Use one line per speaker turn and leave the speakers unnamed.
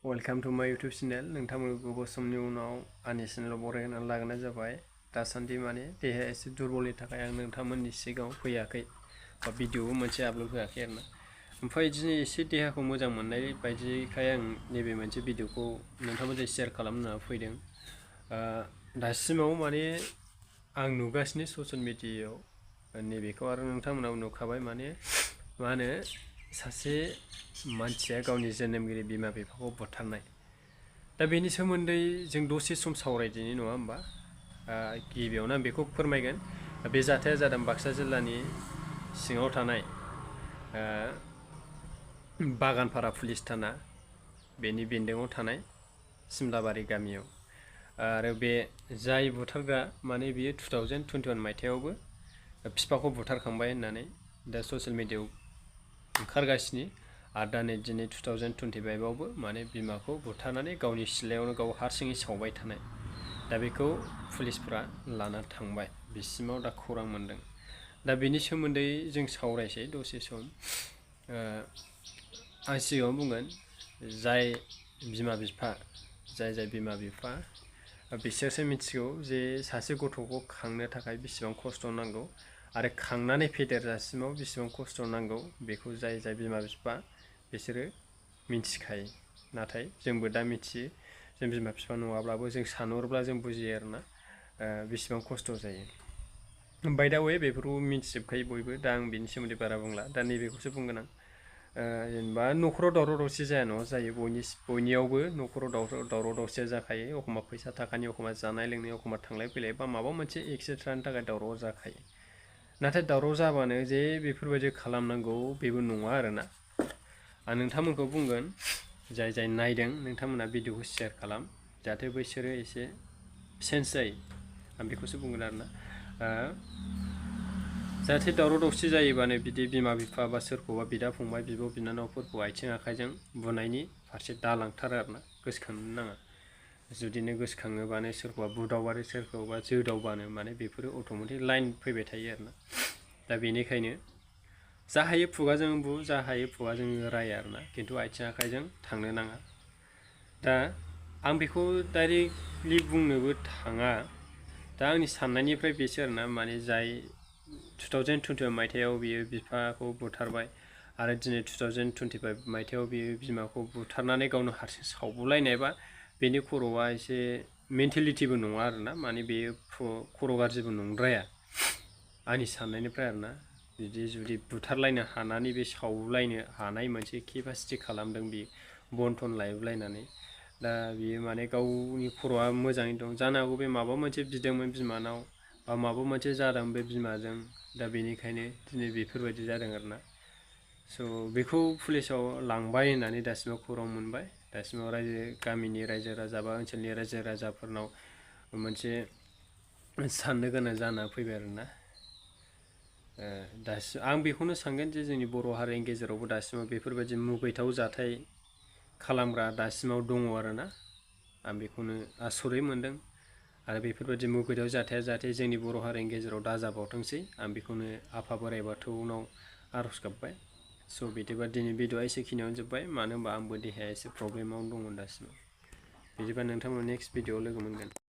Welcome to माय YouTube channel. नोंथांमोनखौ गोबाव समनि उनाव आंनि चेनेलाव बरायनानै लागायनाय जाबाय। दासान्दि माने देहाया एसे दुरबलनि थाखाय आं नोंथांमोननि सिगाङाव फैयाखै बा भिडिअबो मोनसे आपल'ड होआखै आरोना। ओमफ्राय दिनै एसे देहाखौ मोजां मोननाय बायदिखाय आं नैबे मोनसे भिडिअखौ नोंथांमोनजों शेयार खालामनो फैदों। दासिमाव माने आं नुगासिनो ससियेल मिडियायाव नैबेखौ आरो नोंथांमोनाव नुखाबाय माने मा होनो सासे मानसिया गावनि जोनोमगिरि बिमा बिफाखौ बुथारनाय। दा बेनि सोमोन्दै जों दसे सम सावरायदिनि नङा होमबा। गिबियावनो आं बेखौ फोरमायगोन। बे जाथाया जादों बाक्सा जिल्लानि सिङाव थानाय बागानपारा पुलिस थाना बेनि बेन्दोङाव थानाय सिमलाबारि गामियाव। आरो बे जाय बुथारग्रा माने बियो 2021 मायथाइयावबो बिफाखौ बुथारखांबाय होननानै दा ससियेल मिडियायाव ओंखारगासिनो। आरो दा नै दिनै 2025आवबो माने बिमाखौ बुथारनानै गावनि सिथ्लायावनो गाव हारसिङै सावबाय थानाय। दा बेखौ पुलिसफ्रा लाना थांबाय। बिसिमाव दा खौरां मोनदों। दा बेनि सोमोन्दै जों सावरायसै दसे सम। आं सिगाङाव बुंगोन जाय बिमा बिफा बिसोरसो मिथिगौ जे सासे गथ'खौ खांनो थाखाय बेसेबां खस्थ' नांगौ आरो खांनानै फेदेरजासिमाव बेसेबां खस्थ' नांगौ बेखौ जाय बिमा बिफा बिसोरो मिथिखायो। नाथाय जोंबो दा मिथियो। जों बिमा बिफा नङाब्लाबो जों सानहरब्ला जों बुजियो आरोना बेसेबां खस्थ' जायो। बाय दा वे बेफोरखौ मिथिजोबखायो बयबो। दा आं बेनि सोमोन्दै बारा बुंला। दा नैबेखौसो बुंगोन आं। जेनेबा न'खराव दावराव दावसि जाया नङा जायो। बयनियावबो न'खराव दावराव दावसिया जाखायो। एखमबा फैसा थाखानि, एखमबा जानाय लोंनाय, एखमबा थांलाय फैलाय बा माबा मोनसे एक्सेट्रानि थाखाय दावराव जाखायो। नाथाय दावराव जाबानो जे बेफोरबायदि खालामनांगौ बेबो नङा आरोना। आं नोंथांमोनखौ बुंगोन जाय नायदों नोंथांमोना भिडिअखौ शेयार खालाम जाहाथे बैसोरो एसे सेन्स जायो। आं बेखौसो बुंगोन आरोना। जाहाथे दावराव दावसि जायोबानो बिदि बिमा बिफा बा सोरखौबा बिदा फंबाय बिब' बिनानावफोरखौ आथिं आखाइजों बुनायनि फारसे दालांथारो आरोना। गोसोखांनो नाङा। जुदिनो गोसोखाङोबानो सोरखौबा बुदावबानो सोरखौबा जोदावबानो माने बेफोरो अट'मेटिक लाइन फैबाय थायो आरोना। दा बेनिखायनो जा हायो खुगाजों बु, जा हायो खुगाजों राय आरोना। खिन्थु आथिं आखाइजों थांनो नाङा। दा आं बेखौ डाइरेक्टलि बुंनोबो थाङा। दा आंनि साननायनिफ्राय बेसो आरोना माने जाय 2021 मायथाइयाव बियो बिफाखौ बुथारबाय आरो दिनै 2025 मायथाइयाव बियो बिमाखौ बुथारनानै गावनो हारसिं सावगुलायनायबा बेनि खर'आ एसे मेन्टेलिटिबो नङा आरोना। माने बेयो खर' गाज्रिबो नंद्राया आंनि साननायनिफ्राय आरोना। जुदि बुथारलायनो हानानै बे सावलायनो हानाय मोनसे केपासिटि खालामदों बियो बन थन लायलायनानै। दा बियो माने गावनि खर'आ मोजाङै दं। जानो हागौ बे माबा मोनसे बिदोंमोन बिमानाव बा माबा मोनसे जादों बे बिमाजों। दा बेनिखायनो दिनै बेफोरबायदि जादों आरोना। स' बेखौ पुलिसाव लांबाय होननानै दासिमाव खौरां मोनबाय। दासिमाव गामिनि रायजो राजा बा ओनसोलनि रायजो राजाफोरनाव मोनसे साननो गोनां जाना फैबाय आरोना। आं बेखौनो सानगोन जे जोंनि बर' हारिनि गेजेरावबो दासिमाव बेफोरबायदि मुगैथाव जाथाय खालामग्रा दासिमाव दङ आरोना। आं बेखौनो आसरित मोनदों। आरो बेफोरबायदि मुगैथाव जाथाया जाहाथे जोंनि बर' हारिनि गेजेराव दाजाबावथोंसै आं बेखौनो आफा बोराइ बाथौनाव आर'ज गाबबाय। स' बिदिबा दिनै भिडिअआ एसेखिनियावनो जोब्बाय। मानो होनबा आंबो देहाया एसे प्रब्लेमावनो दङ दासिमाव। बिदिबा नोंथांमोन नेक्स्ट भिडिअआव लोगो मोनगोन।